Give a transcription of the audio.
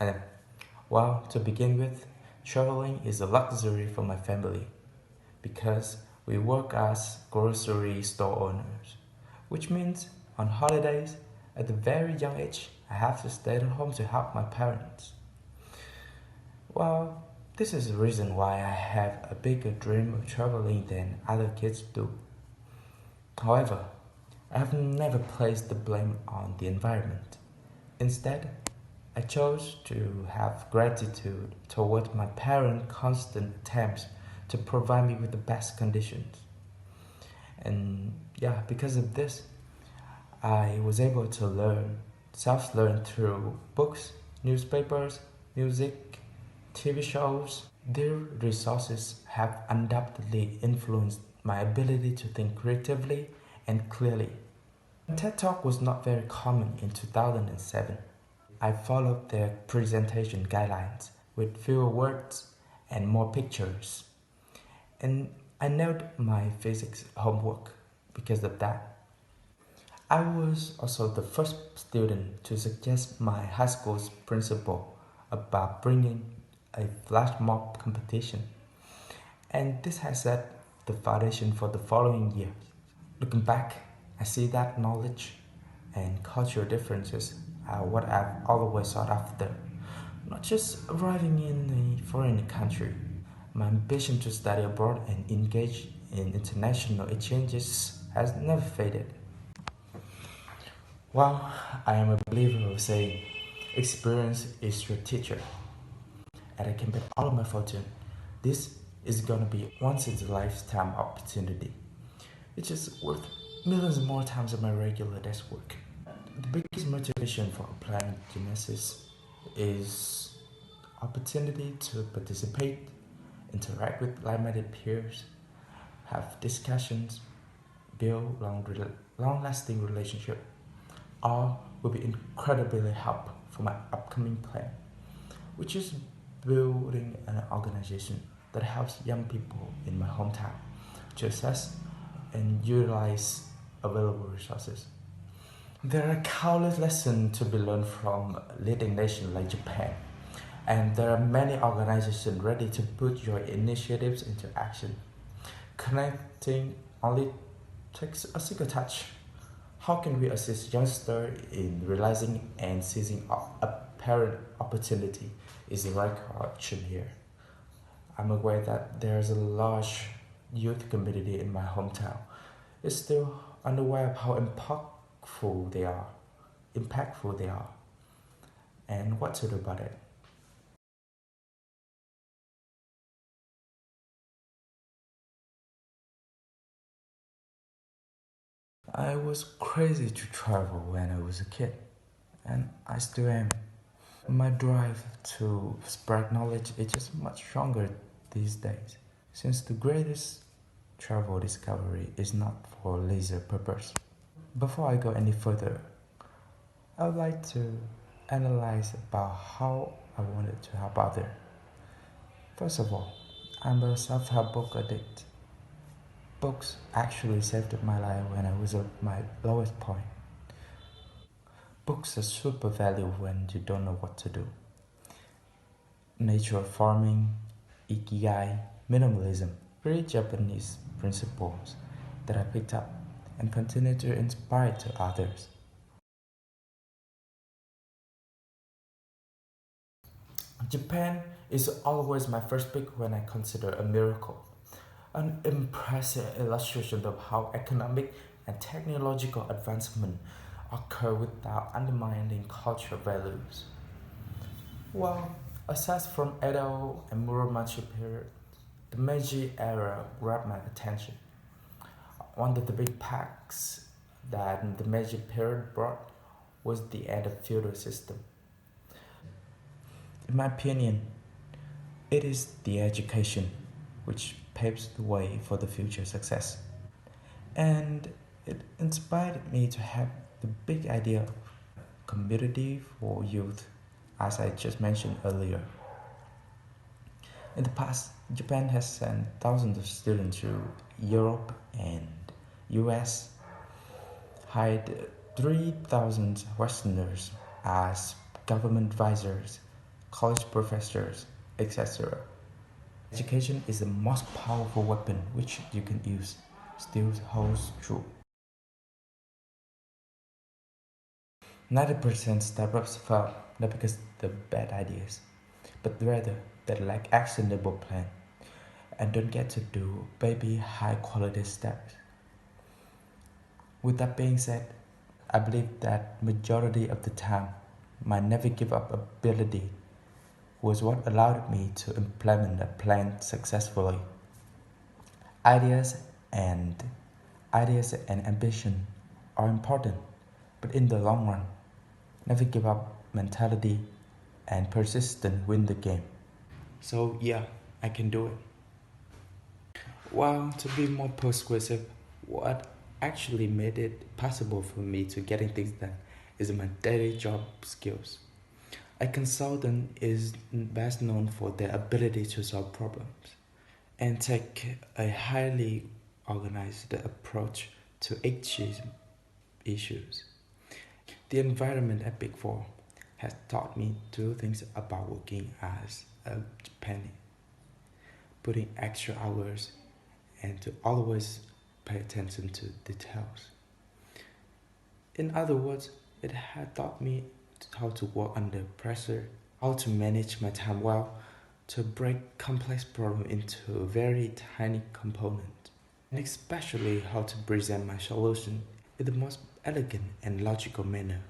And well, to begin with, traveling is a luxury for my family because we work as grocery store owners, which means on holidays, at a very young age, I have to stay at home to help my parents. Well, this is the reason why I have a bigger dream of traveling than other kids do. However, I have never placed the blame on the environment. Instead, I chose to have gratitude toward my parents' constant attempts to provide me with the best conditions. And yeah, because of this, I was able to self learn through books, newspapers, music, TV shows. Their resources have undoubtedly influenced my ability to think creatively and clearly. TED Talk was not very common in 2007. I followed their presentation guidelines with fewer words and more pictures. And I nailed my physics homework because of that. I was also the first student to suggest my high school's principal about bringing a flash mob competition, and this has set the foundation for the following years. Looking back, I see that knowledge and cultural differences are what I've always sought after, not just arriving in a foreign country. My ambition to study abroad and engage in international exchanges has never faded. Well, I am a believer of saying experience is your teacher, and I can bet all of my fortune this is gonna be once in a lifetime opportunity. It's just worth millions more times of my regular desk work. The biggest motivation for applying gymnastics is opportunity to participate, interact with like-minded peers, have discussions, build long-lasting relationship. All will be incredibly helpful for my upcoming plan, which is building an organization that helps young people in my hometown to assess and utilize available resources. There are countless lessons to be learned from leading nations like Japan, and there are many organizations ready to put your initiatives into action. Connecting only takes a single touch. How can we assist youngsters in realizing and seizing apparent opportunity is the right question here. I'm aware that there's a large youth community in my hometown. It's still unaware of how impactful they are, and what to do about it. I was crazy to travel when I was a kid, and I still am. My drive to spread knowledge is just much stronger these days, since the greatest travel discovery is not for leisure purpose. Before I go any further, I would like to analyze about how I wanted to help others. First of all, I'm a self-help book addict. Books actually saved my life when I was at my lowest point. Books are super valuable when you don't know what to do. Nature farming, ikigai, minimalism, very Japanese principles that I picked up and continue to inspire to others. Japan is always my first pick when I consider a miracle. An impressive illustration of how economic and technological advancement occur without undermining cultural values. Well, aside from Edo and Muromachi period, the Meiji era grabbed my attention. One of the big packs that the Meiji period brought was the end of feudal system. In my opinion, it is the education which paves the way for the future success. And it inspired me to have the big idea of community for youth, as I just mentioned earlier. In the past, Japan has sent thousands of students to Europe and US, hired 3,000 Westerners as government advisors, college professors, etc. Education is the most powerful weapon which you can use, still holds true. 90% startups fail not because of bad ideas, but rather they lack actionable plan and don't get to do baby high quality steps. With that being said, I believe that majority of the time, my never give up ability was what allowed me to implement a plan successfully. Ideas and ideas and ambition are important, but in the long run, never give up mentality and persistence win the game. So yeah, I can do it. Well, to be more persuasive, what actually made it possible for me to getting things done is my daily job skills. A consultant is best known for their ability to solve problems and take a highly organized approach to issues. The environment at Big Four has taught me two things about working as a penny, putting extra hours and to always pay attention to details. In other words, it had taught me how to work under pressure, how to manage my time well, to break complex problems into very tiny components, and especially how to present my solution in the most elegant and logical manner.